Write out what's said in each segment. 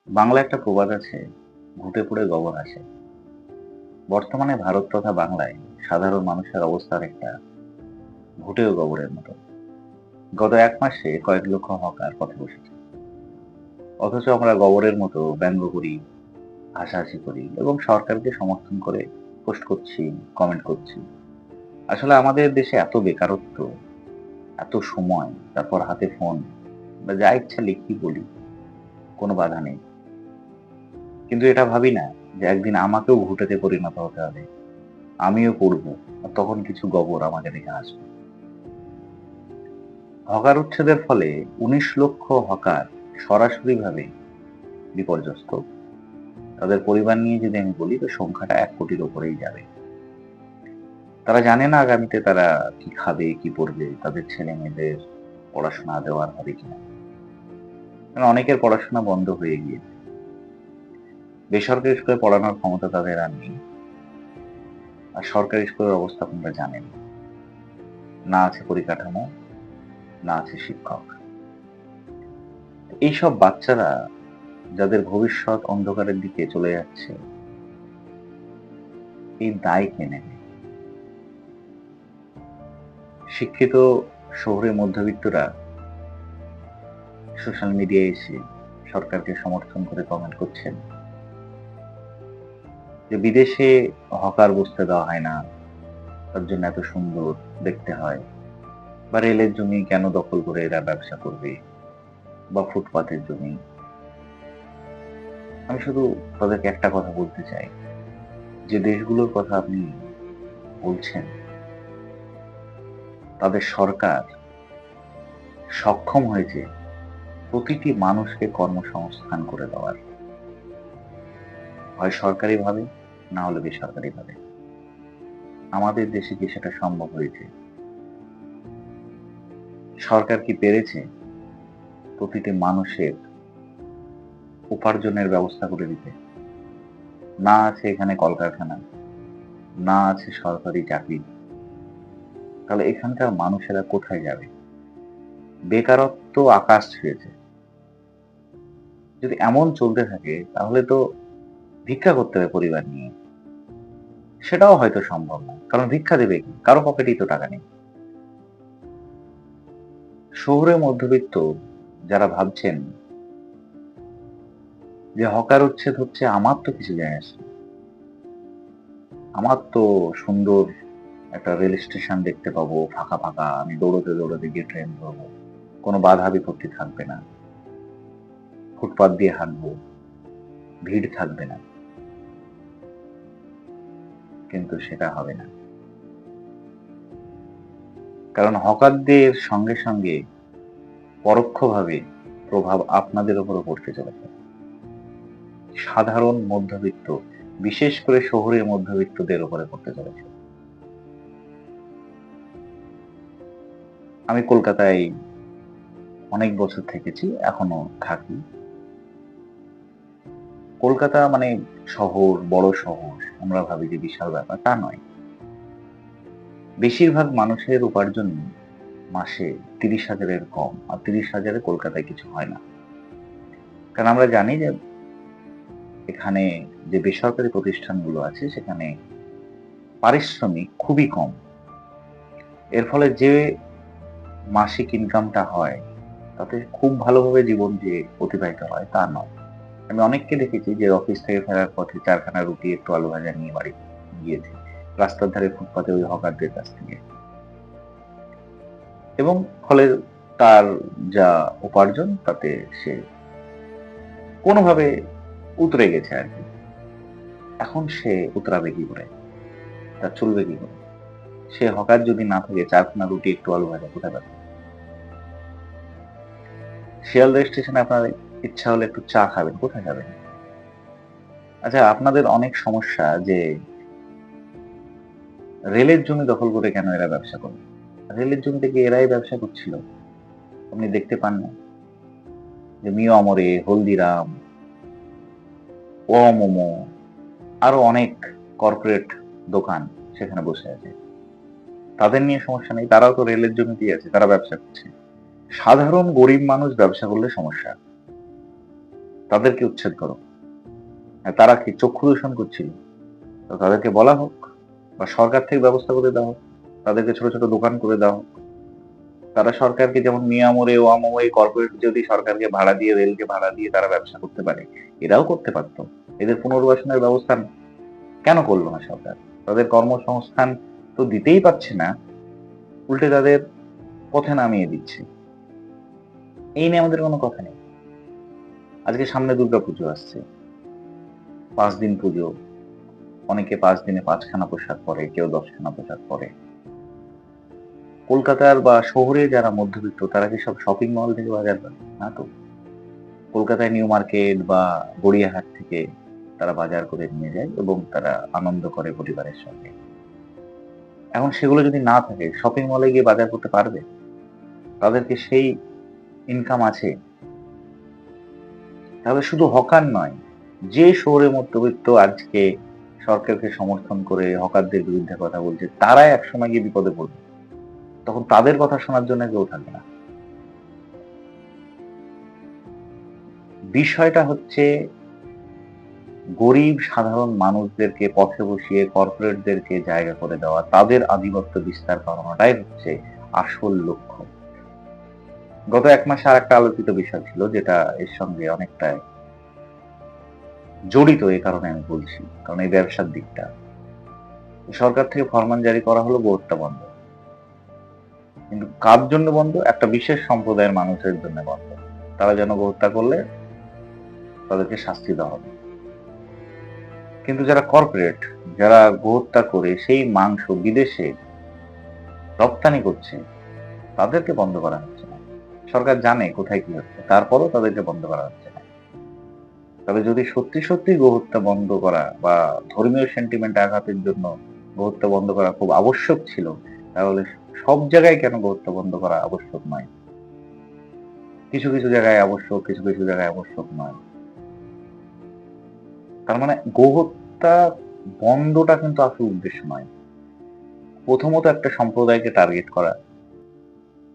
বাংলা একটা প্রবাদ আছে, ঘুঁটে পুড়ে গোবর আসে। বর্তমানে ভারত তথা বাংলায় সাধারণ মানুষের অবস্থার একটা ঘুঁটে ও গোবরের মতো। গত 1 মাসে কয়েক লক্ষ হকার পথে বসেছে। অথচ আমরা গোবরের মতো ব্যঙ্গ করি, হাসাহাসি করি এবং সরকারকে সমর্থন করে পোস্ট করছি, কমেন্ট করছি। আসলে আমাদের দেশে এত বেকারত্ব, এত সময়, তারপর হাতে ফোন, বা যা ইচ্ছা লিখি বলি, কোনো বাধা নেই। কিন্তু এটা ভাবি না যে একদিন আমাকেও ঘুঁটেতে পরিণত হতে হবে। আমিও পড়বো, আর তখন কিছু গোবর আমাকে দেখে আসবে। হকার উচ্ছেদের ফলে ১৯ লক্ষ হকার সরাসরিভাবে বিপর্যস্ত। তাদের পরিবার নিয়ে যদি আমি বলি, তো সংখ্যাটা ১ কোটির উপরেই যাবে। তারা জানে না আগামীতে তারা কি খাবে, কি পড়বে, তাদের ছেলে মেয়েদের পড়াশোনা দেওয়ার হবে কিনা। কারণ অনেকের পড়াশোনা বন্ধ হয়ে গিয়েছে। বেসরকারি স্কুলে পড়ানোর ক্ষমতা তাদের আর নেই। আর সরকারি স্কুলের অবস্থা আপনারা জানেন। না আছে পরিকাঠামো, না আছে শিক্ষক। এইসব বাচ্চারা, যাদের ভবিষ্যৎ অন্ধকারের দিকে চলে যাচ্ছে, এই দায় কে নেবে? শিক্ষিত শহুরে মধ্যবিত্তরা সোশ্যাল মিডিয়ায় এসে সরকারকে সমর্থন করে কমেন্ট করছেন যে বিদেশে হকার বসতে দেওয়া হয় না, তার জন্য এত সুন্দর দেখতে হয়, বা রেলের জমি কেন দখল করে এরা ব্যবসা করবে, বা ফুটপাতের জমি। আমি শুধু তাদেরকে একটা কথা বলতে চাই, যে দেশগুলোর কথা আপনি বলছেন, তাদের সরকার সক্ষম হয়েছে প্রতিটি মানুষকে কর্মসংস্থান করে দেওয়ার, হয় সরকারিভাবে, না হলে বেসরকারিভাবে। আমাদের দেশে কি সেটা সম্ভব হয়েছে? সরকার কি পেরেছে প্রতিটি মানুষের উপার্জনের ব্যবস্থা করে দিতে? না আছে এখানে কলকারখানা, না আছে সরকারি চাকরি, তাহলে এখানকার মানুষেরা কোথায় যাবে? বেকারত্ব আকাশ ছুঁয়েছে। যদি এমন চলতে থাকে তাহলে তো ভিক্ষা করতে হবে পরিবার নিয়ে। সেটাও হয়তো সম্ভব না, কারণ ভিক্ষা দেবে কি? কারো পকেটেই তো টাকা নেই। শহুরে মধ্যবিত্ত যারা ভাবছেন যে হকার উচ্ছেদ হচ্ছে, আমার তো কিছু যায় আসে না। আমার তো সুন্দর একটা রেল স্টেশন দেখতে পাবো, ফাঁকা ফাঁকা, আমি দৌড়তে দৌড়তে গিয়ে ট্রেন ধরবো, কোনো বাধা বিপত্তি থাকবে না, ফুটপাত দিয়ে হাঁটবো, ভিড় থাকবে না। কিন্তু সেটা হবে না, কারণ হকারদের সঙ্গে সঙ্গে পরোক্ষভাবে প্রভাব আপনাদের উপরও পড়তে চলেছে। সাধারণ মধ্যবিত্ত, বিশেষ করে শহুরে মধ্যবিত্তদের উপরে পড়তে চলেছে। আমি কলকাতায় অনেক বছর থেকেছি, এখনো থাকি। কলকাতা মানে শহর, বড় শহর, আমরা ভাবি যে বিশাল ব্যাপার, তা নয়। বেশিরভাগ মানুষের উপার্জন মাসে ৩০,০০০-এর কম, আর ৩০,০০০-এ কলকাতায় কিছু হয় না। কারণ আমরা জানি যে এখানে যে বেসরকারি প্রতিষ্ঠানগুলো আছে, সেখানে পারিশ্রমিক খুবই কম। এর ফলে যে মাসিক ইনকামটা হয়, তাতে খুব ভালোভাবে জীবন যে অতিবাহিত হয় তা নয়। আমি অনেককে দেখেছি যে অফিস থেকে ফেরার পথে ৪ খানা রুটি, একটু আলু ভাজা নিয়ে বাড়ি গিয়েছে, রাস্তার ধারে ফুটপাতে ওই হকারদের কাছ থেকে। এবং ফলে তার যা উপার্জন, তাতে সে কোনোভাবে উতরে গেছে আর কি। এখন সে উতরাবে কি করে? তার চলবে কি করে? সে হকার যদি না থাকে, ৪ খানা রুটি, একটু আলু ভাজা কোথায় পাবে? শিয়ালদা স্টেশনে আপনার ইচ্ছা হলে একটু চা খাবেন, কোথায় খাবেন? আচ্ছা, আপনাদের অনেক সমস্যা যে রেলের জমি দখল করে কেন এরা ব্যবসা করবে? রেলের জমিতে কি এরাই ব্যবসা করছিল? আপনি দেখতে পান না যে মিও আমরে, হলদিরাম, ও মোমো, আরো অনেক কর্পোরেট দোকান সেখানে বসে আছে। তাদের নিয়ে সমস্যা নেই, তারাও তো রেলের জমিতেই আছে, তারা ব্যবসা করছে। সাধারণ গরিব মানুষ ব্যবসা করলে সমস্যা। তাদেরকে উচ্ছেদ করো। তারা কি চক্ষু দূষণ করছিল? তো তাদেরকে বলা হোক, বা সরকার থেকে ব্যবস্থা করে দেওয়া হোক, তাদেরকে ছোট ছোট দোকান করে দেওয়া হোক। তারা সরকারকে যেমন মিয়ামরে ওয়ামরে কর্পোরেট যদি সরকারকে ভাড়া দিয়ে, রেলকে ভাড়া দিয়ে তারা ব্যবসা করতে পারে, এরাও করতে পারত। এদের পুনর্বাসনের ব্যবস্থা কেন করলো না সরকার? তাদের কর্মসংস্থান তো দিতেই পারছে না, উল্টে তাদের পথে নামিয়ে দিচ্ছে। এই নিয়ে আমাদের কোনো কথা নেই। আজকে সামনে দুর্গাপুজো আসছে, 5 দিন পুজো। অনেকে 5 দিনে 5খানা পোশাক পরে, কেউ 10খানা পোশাক পরে। কলকাতার বা শহরে যারা মধ্যবিত্ত, তারা কি সব শপিং মল থেকে বাজার করে? না তো। কলকাতায় নিউ মার্কেট বা গড়িয়াহাট থেকে তারা বাজার করে নিয়ে যায় এবং তারা আনন্দ করে পরিবারের সঙ্গে। এখন সেগুলো যদি না থাকে, শপিং মলে গিয়ে বাজার করতে পারবে? তাদেরকে সেই ইনকাম আছে? তাহলে শুধু হকার নয়, যে শহরে মধ্যবিত্ত আজকে সরকারকে সমর্থন করে হকারদের বিরুদ্ধে কথা বলছে, তারাই একসময় গিয়ে বিপদে পড়বে। তখন তাদের কথা শোনার জন্য কেউ থাকবে না। বিষয়টা হচ্ছে, গরিব সাধারণ মানুষদেরকে পথে বসিয়ে কর্পোরেটদেরকে জায়গা করে দেওয়া, তাদের আধিপত্য বিস্তার করানোটাই হচ্ছে আসল লক্ষ্য। গত 1 মাসে আর একটা আলোচিত বিষয় ছিল, যেটা এর সঙ্গে অনেকটাই জড়িত, এই কারণে আমি বলছি, কারণ এই ব্যবসার দিকটা। সরকার থেকে ফরমান জারি করা হলো গোহত্যা বন্ধ, কিন্তু কার জন্য বন্ধ? একটা বিশেষ সম্প্রদায়ের মানুষের জন্য বন্ধ। তারা যেন গোহত্যা করলে তাদেরকে শাস্তি দেওয়া হবে। কিন্তু যারা কর্পোরেট, যারা গোহত্যা করে সেই মাংস বিদেশে রপ্তানি করছে, তাদেরকে বন্ধ করা হচ্ছে না। সরকার জানে কোথায় কি হচ্ছে, তারপরও তাদেরকে বন্ধ করা হচ্ছে না। তবে যদি সত্যি সত্যি গোহত্যা বন্ধ করা বা ধর্মীয় সেন্টিমেন্ট আঘাতের জন্য গোহত্যা বন্ধ করা খুব আবশ্যক ছিল, তাহলে সব জায়গায় কেন গোহত্যা বন্ধ করা আবশ্যক নয়? কিছু কিছু জায়গায় আবশ্যক, কিছু কিছু জায়গায় আবশ্যক নয়। তার মানে গোহত্যা বন্ধটা কিন্তু আসল উদ্দেশ্য নয়। প্রথমত একটা সম্প্রদায়কে টার্গেট করা,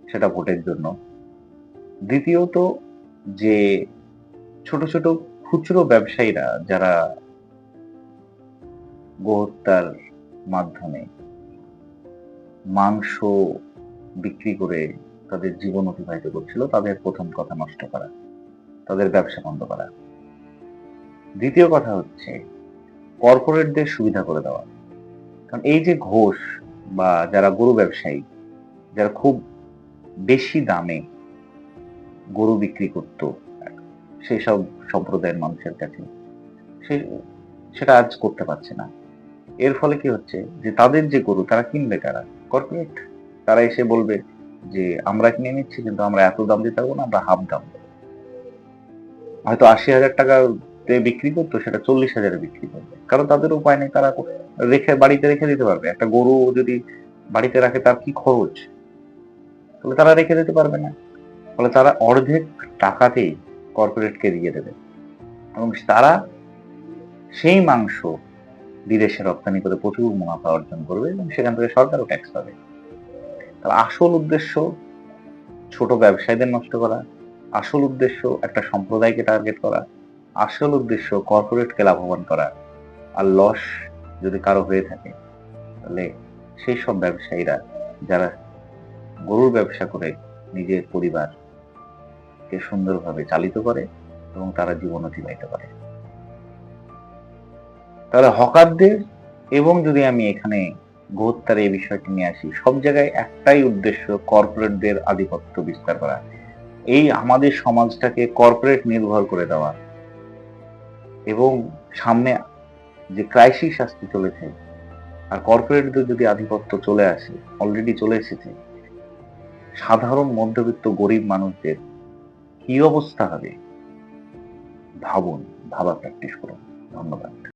সেটা ভোটের জন্য। দ্বিতীয়ত, যে ছোট ছোট খুচরো ব্যবসায়ীরা যারা গোহত্যার মাধ্যমে মাংস বিক্রি করে তাদের জীবন অতিবাহিত করছিল, তাদের প্রথম কথা নষ্ট করা, তাদের ব্যবসা বন্ধ করা। দ্বিতীয় কথা হচ্ছে কর্পোরেটদের সুবিধা করে দেওয়া। কারণ এই যে ঘোষ বা যারা গরু ব্যবসায়ী, যারা খুব বেশি দামে গরু বিক্রি করত সেই সব সম্প্রদায়ের মানুষের কাছে, সেটা আজ করতে পারছে না। এর ফলে কি হচ্ছে, যে তাদের যে গরু তারা কিনবে কারা? কর্পোরেট। তারা এসে বলবে যে আমরা কিনে নিচ্ছি, কিন্তু আমরা এত দাম দিতে পারবো না, আমরা হাফ দাম দেবো। হয়তো 80,000 টাকা বিক্রি করতো, সেটা 40,000-এ বিক্রি করবে, কারণ তাদের উপায় নেই। তারা বাড়িতে রেখে দিতে পারবে। একটা গরু যদি বাড়িতে রাখে, তার কি খরচ? তাহলে তারা রেখে দিতে পারবে না। ফলে তারা অর্ধেক টাকাতেই কর্পোরেটকে দিয়ে দেবে, এবং তারা সেই মাংস বিদেশে রপ্তানি করে প্রচুর মুনাফা অর্জন করবে, এবং সেখান থেকে সরকারও ট্যাক্স পাবে। তার আসল উদ্দেশ্য ছোট ব্যবসায়ীদের নষ্ট করা, আসল উদ্দেশ্য একটা সম্প্রদায়কে টার্গেট করা, আসল উদ্দেশ্য কর্পোরেটকে লাভবান করা। আর লস যদি কারো হয়ে থাকে, তাহলে সেই সব ব্যবসায়ীরা যারা গরুর ব্যবসা করে নিজের পরিবারকে সুন্দরভাবে চালিত করে এবং তারা জীবন অতিবাহিত করে। তাহলে হকারদের, এবং যদি আমি এখানে গোহত্যার এই বিষয়টি নিয়ে আসি, সব জায়গায় একটাই উদ্দেশ্য, কর্পোরেটদের আধিপত্য বিস্তার করা। এই আমাদের সমাজটাকে কর্পোরেট নির্ভর করে দেওয়া, এবং সামনে যে ক্রাইসিস আসতে চলেছে, আর কর্পোরেটদের যদি আধিপত্য চলে আসে, অলরেডি চলে এসেছে, সাধারণ মধ্যবিত্ত গরিব মানুষদের কি অবস্থা হবে ভাবুন, ভাবা প্র্যাকটিস করুন। ধন্যবাদ।